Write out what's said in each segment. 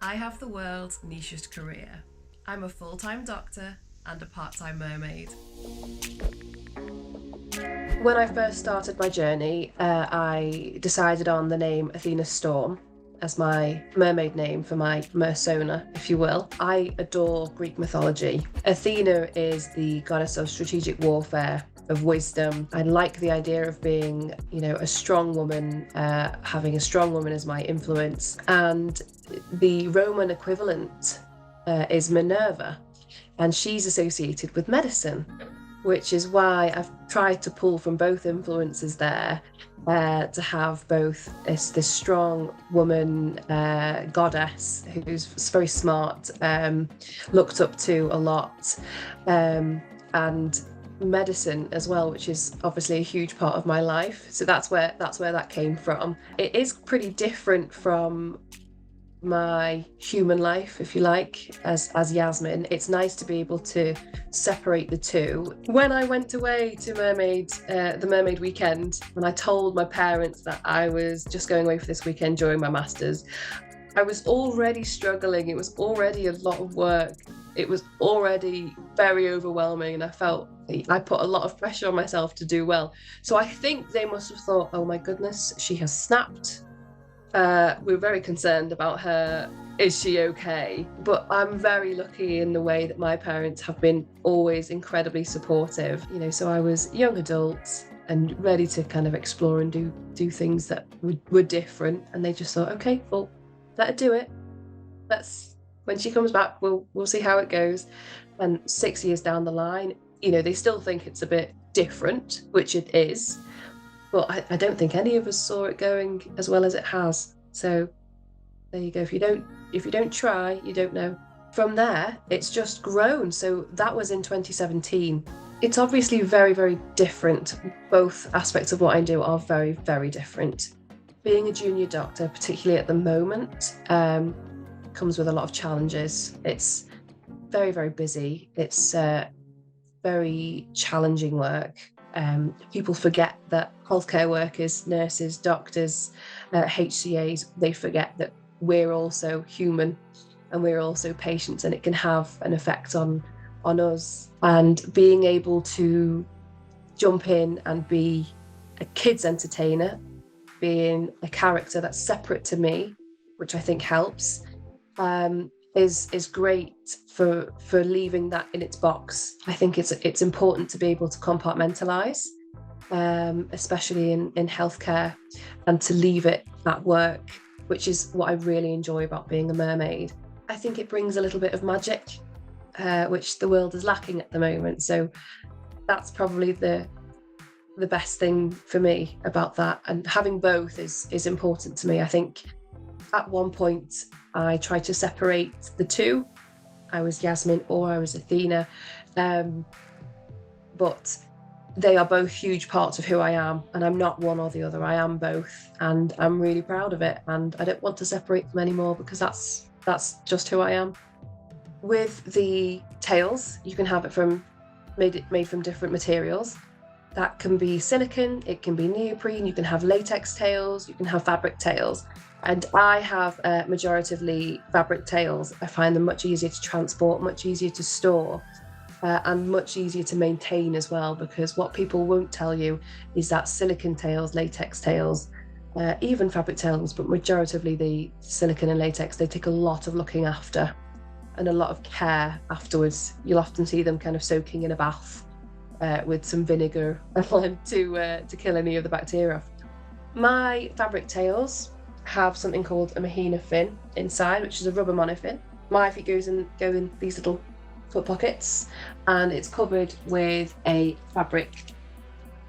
I have the world's nichest career. I'm a full-time doctor and a part-time mermaid. When I first started my journey, I decided on the name Athena Storm as my mermaid name for my persona, if you will. I adore Greek mythology. Athena is the goddess of strategic warfare, of wisdom. I like the idea of being, a strong woman, having a strong woman as my influence. And the Roman equivalent is Minerva, and she's associated with medicine, which is why I've tried to pull from both influences there to have both this strong woman goddess who's very smart, looked up to a lot, and medicine as well, which is obviously a huge part of my life. So that's where that came from. It is pretty different from my human life, if you like, as Yasmin. It's nice to be able to separate the two. When I went away to the Mermaid Weekend, and I told my parents that I was just going away for this weekend during my masters, I was already struggling. It was already a lot of work. It was already very overwhelming, and I felt I put a lot of pressure on myself to do well. So I think they must have thought, oh my goodness, she has snapped. We're very concerned about her. Is she okay? But I'm very lucky in the way that my parents have been always incredibly supportive. So I was young adult and ready to kind of explore and do things that were different. And they just thought, okay, well, let her do it. When she comes back, we'll see how it goes. And 6 years down the line, they still think it's a bit different, which it is. But I don't think any of us saw it going as well as it has. So there you go. If you don't try, you don't know. From there, it's just grown. So that was in 2017. It's obviously very, very different. Both aspects of what I do are very, very different. Being a junior doctor, particularly at the moment, comes with a lot of challenges. It's very, very busy. It's very challenging work. People forget that healthcare workers, nurses, doctors, HCAs, they forget that we're also human and we're also patients, and it can have an effect on us. And being able to jump in and be a kid's entertainer, being a character that's separate to me, which I think helps, is great for leaving that in its box. I think it's important to be able to compartmentalize, especially in healthcare, and to leave it at work, which is what I really enjoy about being a mermaid. I think it brings a little bit of magic, which the world is lacking at the moment. So that's probably the best thing for me about that. And having both is important to me. I think at one point I tried to separate the two. I was Yasmin or I was Athena, but they are both huge parts of who I am, and I'm not one or the other. I am both, and I'm really proud of it, and I don't want to separate them anymore because that's just who I am. With the tails, you can have it made from different materials. That can be silicone, it can be neoprene, you can have latex tails, you can have fabric tails. And I have majoritively fabric tails. I find them much easier to transport, much easier to store, and much easier to maintain as well, because what people won't tell you is that silicone tails, latex tails, even fabric tails, but majoritively the silicone and latex, they take a lot of looking after and a lot of care afterwards. You'll often see them kind of soaking in a bath with some vinegar to kill any of the bacteria. My fabric tails have something called a mahina fin inside, which is a rubber monofin. My feet go in these little foot pockets, and it's covered with a fabric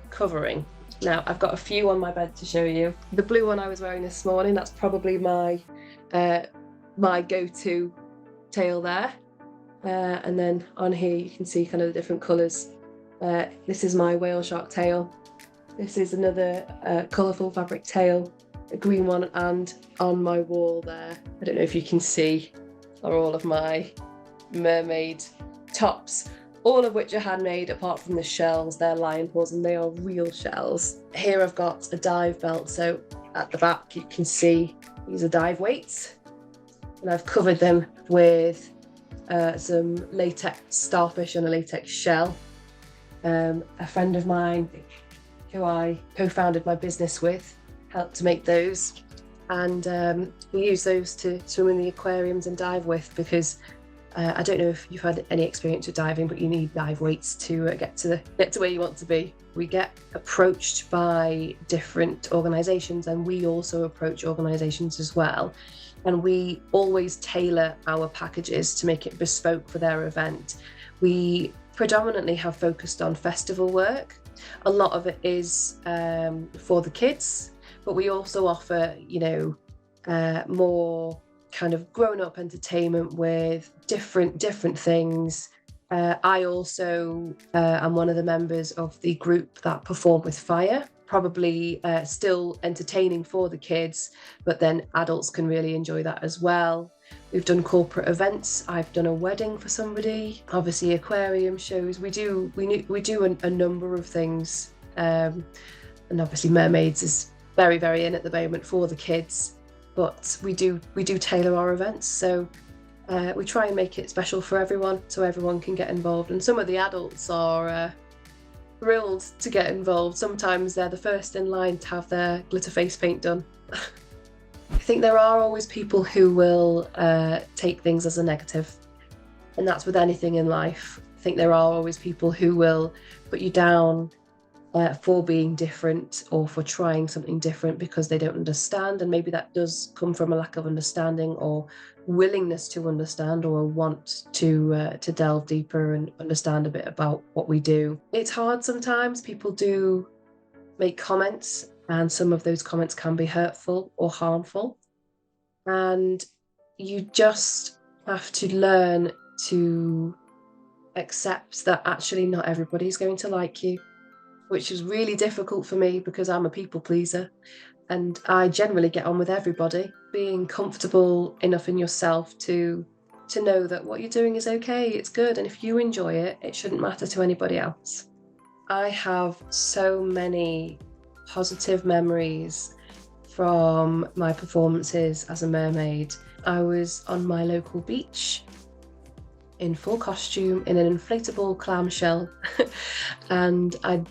covering. Now I've got a few on my bed to show you. The blue one I was wearing this morning, that's probably my go-to tail there. And then on here you can see kind of the different colours. This is my whale shark tail. This is another colourful fabric tail, a green one, and on my wall there, I don't know if you can see, are all of my mermaid tops, all of which are handmade apart from the shells. They're lion paws and they are real shells. Here I've got a dive belt, so at the back you can see these are dive weights. and I've covered them with some latex starfish and a latex shell. A friend of mine who I co-founded my business with helped to make those, and we use those to swim in the aquariums and dive with, because I don't know if you've had any experience with diving, but you need dive weights to get to where you want to be. We get approached by different organisations, and we also approach organisations as well. And we always tailor our packages to make it bespoke for their event. We predominantly have focused on festival work. A lot of it is for the kids, but we also offer, more kind of grown-up entertainment with different things. I also am one of the members of the group that perform with fire, probably still entertaining for the kids, but then adults can really enjoy that as well. We've done corporate events. I've done a wedding for somebody, obviously aquarium shows. We do a number of things, and obviously Mermaids is very, very in at the moment for the kids, but we do tailor our events. So we try and make it special for everyone, so everyone can get involved. And some of the adults are thrilled to get involved. Sometimes they're the first in line to have their glitter face paint done. I think there are always people who will take things as a negative, and that's with anything in life. I think there are always people who will put you down for being different or for trying something different because they don't understand, and maybe that does come from a lack of understanding or willingness to understand, or a want to delve deeper and understand a bit about what we do. It's hard sometimes. People do make comments, and some of those comments can be hurtful or harmful, and you just have to learn to accept that actually not everybody's going to like you, which is really difficult for me because I'm a people pleaser and I generally get on with everybody. Being comfortable enough in yourself to know that what you're doing is okay, it's good, and if you enjoy it, it shouldn't matter to anybody else. I have so many positive memories from my performances as a mermaid. I was on my local beach in full costume in an inflatable clamshell and I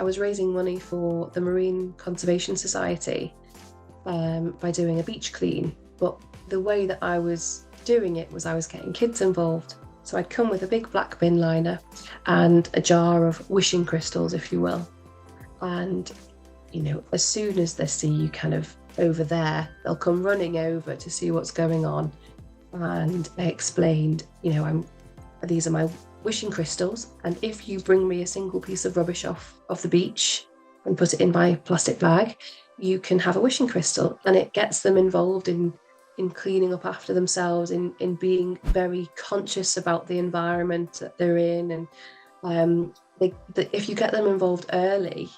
was raising money for the Marine Conservation Society by doing a beach clean, but the way that I was doing it was I was getting kids involved. So I'd come with a big black bin liner and a jar of wishing crystals, if you will, and as soon as they see you kind of over there, they'll come running over to see what's going on. And I explained, these are my wishing crystals, and if you bring me a single piece of rubbish off the beach and put it in my plastic bag, you can have a wishing crystal. And it gets them involved in cleaning up after themselves, in being very conscious about the environment that they're in. And if you get them involved early,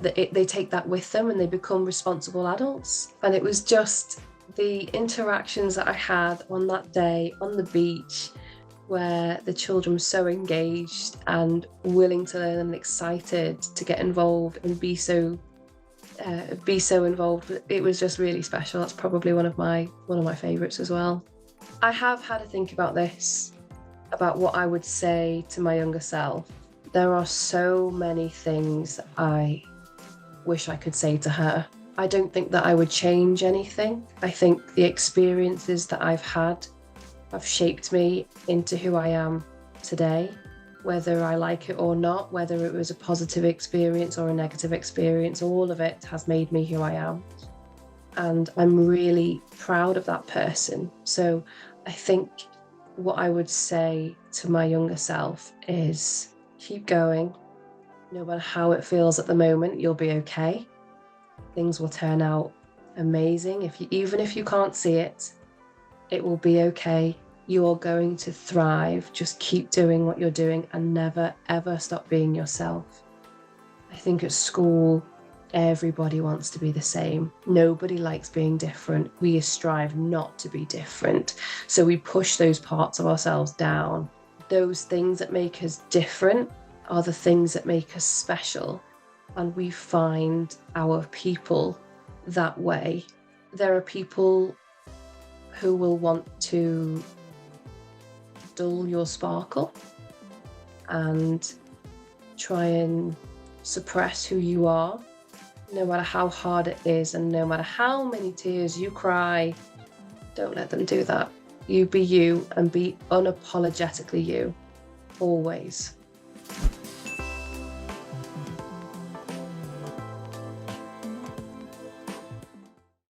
they take that with them and they become responsible adults. And it was just the interactions that I had on that day on the beach, where the children were so engaged and willing to learn and excited to get involved and be so involved. It was just really special. That's probably one of my favourites as well. I have had a think about this, about what I would say to my younger self. There are so many things I wish I could say to her. I don't think that I would change anything. I think the experiences that I've had have shaped me into who I am today, whether I like it or not, whether it was a positive experience or a negative experience, all of it has made me who I am. And I'm really proud of that person. So I think what I would say to my younger self is keep going. No matter how it feels at the moment, you'll be okay. Things will turn out amazing. Even if you can't see it, it will be okay. You're going to thrive. Just keep doing what you're doing and never, ever stop being yourself. I think at school, everybody wants to be the same. Nobody likes being different. We strive not to be different. So we push those parts of ourselves down. Those things that make us different are the things that make us special. And we find our people that way. There are people who will want to dull your sparkle and try and suppress who you are, no matter how hard it is and no matter how many tears you cry. Don't let them do that. You be you and be unapologetically you, always.